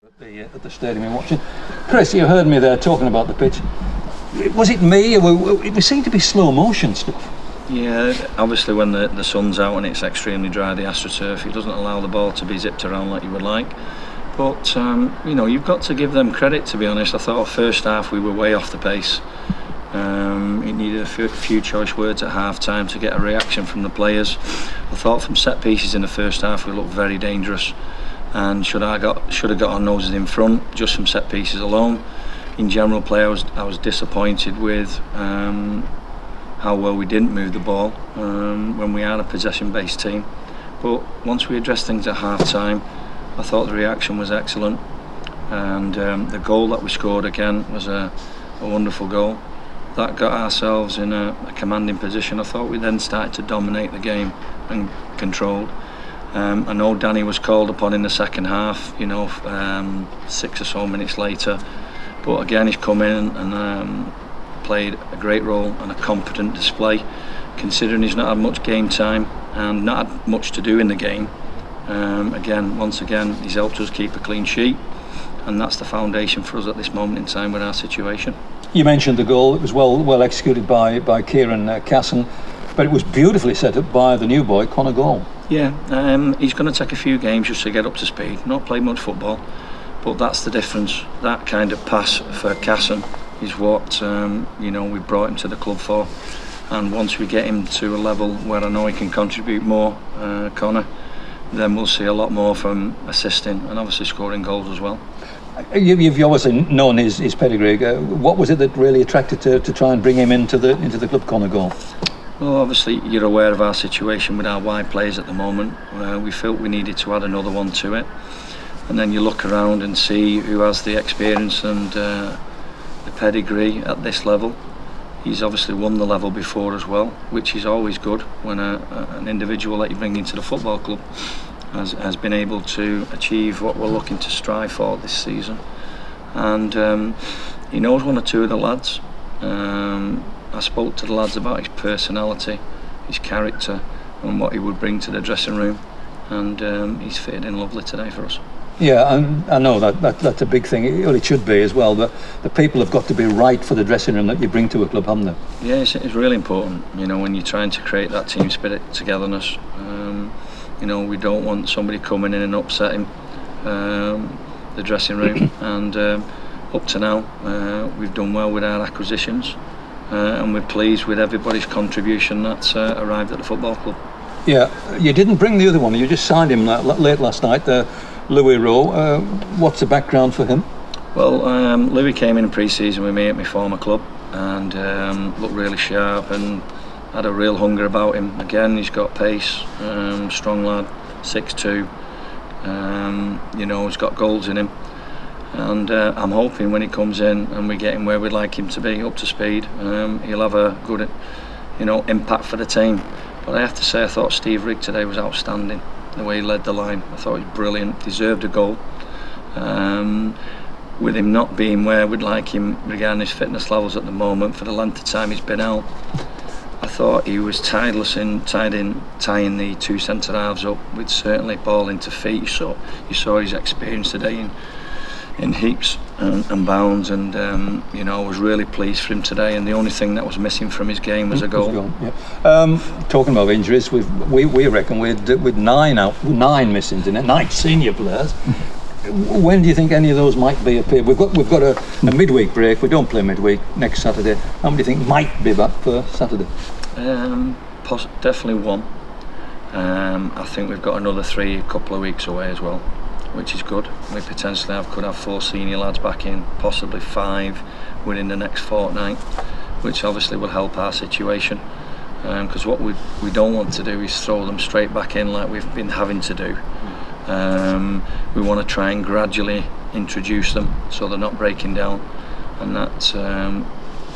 At the stadium and watching. Chris, you heard me there talking about the pitch. Was it me? It seemed to be slow motion stuff. Yeah, obviously when the sun's out and it's extremely dry, the AstroTurf, it doesn't allow the ball to be zipped around like you would like. But you know, you've got to give them credit, to be honest. I thought first half we were way off the pace. It needed a few choice words at half time to get a reaction from the players. I thought from set pieces in the first half we looked very dangerous, and should have got our noses in front just from set pieces alone. In general play, I was disappointed with how well we didn't move the ball when we are a possession-based team. But once we addressed things at half-time, I thought the reaction was excellent, and the goal that we scored again was a wonderful goal. That got ourselves in a commanding position. I thought we then started to dominate the game and controlled. I know Danny was called upon in the second half, you know, 6 or so minutes later, but again he's come in and played a great role and a competent display, considering he's not had much game time and not had much to do in the game. Once again he's helped us keep a clean sheet, and that's the foundation for us at this moment in time with our situation. You mentioned the goal. It was well executed by Kieran Casson, but it was beautifully set up by the new boy Conor Gauth. Yeah, he's going to take a few games just to get up to speed. Not played much football, but that's the difference. That kind of pass for Casson is what you know, we brought him to the club for. And once we get him to a level where I know he can contribute more, Conor, then we'll see a lot more from assisting and obviously scoring goals as well. You've obviously known his pedigree. What was it that really attracted to try and bring him into the club, Conor Gauth? Well, obviously you're aware of our situation with our wide players at the moment. We felt we needed to add another one to it, and then you look around and see who has the experience and the pedigree at this level. He's obviously won the level before as well, which is always good when an individual that you bring into the football club has been able to achieve what we're looking to strive for this season. And he knows one or two of the lads. I spoke to the lads about his personality, his character, and what he would bring to the dressing room, and he's fitted in lovely today for us. Yeah, and I know that's a big thing. Well, it should be as well. But the people have got to be right for the dressing room that you bring to a club, haven't they? Yeah, it's really important. You know, when you're trying to create that team spirit, togetherness. You know, we don't want somebody coming in and upsetting the dressing room. And up to now, we've done well with our acquisitions, and we're pleased with everybody's contribution that's arrived at the football club. Yeah, you didn't bring the other one. You just signed him late last night. Louis Rowe. What's the background for him? Well, Louis came in pre-season with me at my former club and looked really sharp and had a real hunger about him. Again, he's got pace, strong lad, 6'2". You know, he's got goals in him, and I'm hoping when he comes in and we get him where we'd like him to be, up to speed, he'll have a good, you know, impact for the team. But I have to say, I thought Steve Rigg today was outstanding. The way he led the line, I thought he was brilliant, deserved a goal. With him not being where we'd like him regarding his fitness levels at the moment for the length of time he's been out, I thought he was tireless in tying the two centre halves up with certainly ball into feet. So you saw his experience today in heaps and bounds, and you know, I was really pleased for him today, and the only thing that was missing from his game was a goal. Yeah. Talking about injuries, we reckon with 9 missing in it, 9 senior players. When do you think any of those might be appeared? We've got a midweek break. We don't play midweek next Saturday. How many do you think might be back for Saturday? Definitely one. I think we've got another 3 a couple of weeks away as well, which is good. We potentially could have 4 senior lads back in, possibly 5 within the next fortnight, which obviously will help our situation. Because what we don't want to do is throw them straight back in like we've been having to do. We want to try and gradually introduce them so they're not breaking down, and that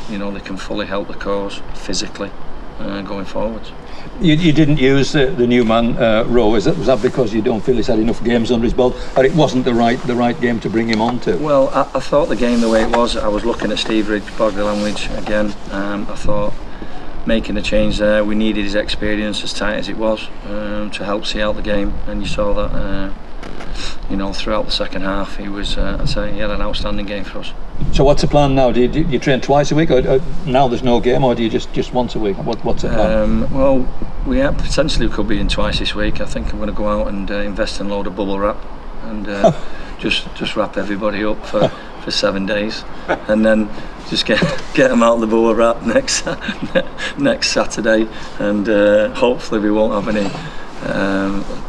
you know, they can fully help the cause physically going forwards. You didn't use the new man Rowe. Was that because you don't feel he's had enough games under his belt, or it wasn't the right game to bring him on to? Well, I thought the game the way it was, I was looking at Steve Rigg's body language again. I thought making a change there, we needed his experience as tight as it was to help see out the game, and you saw that you know, throughout the second half, he was, I'd say, he had an outstanding game for us. So what's the plan now? Do you train twice a week, or now there's no game, or do you just once a week? What's the plan? Well, we potentially could be in twice this week. I think I'm going to go out and invest in a load of bubble wrap and just wrap everybody up for 7 days, and then just get them out of the bubble wrap next Saturday, and hopefully we won't have any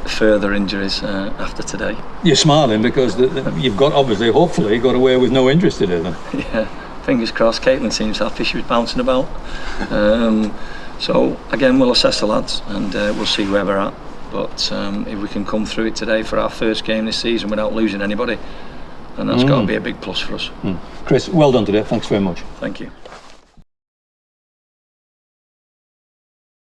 further injuries after today. You're smiling because you've got, obviously, hopefully, got away with no injuries today then. Yeah, fingers crossed. Caitlin seems happy. She was bouncing about. So again, we'll assess the lads and we'll see where we're at. But if we can come through it today for our first game this season without losing anybody, then that's got to be a big plus for us. Chris, well done today. Thanks very much. Thank you.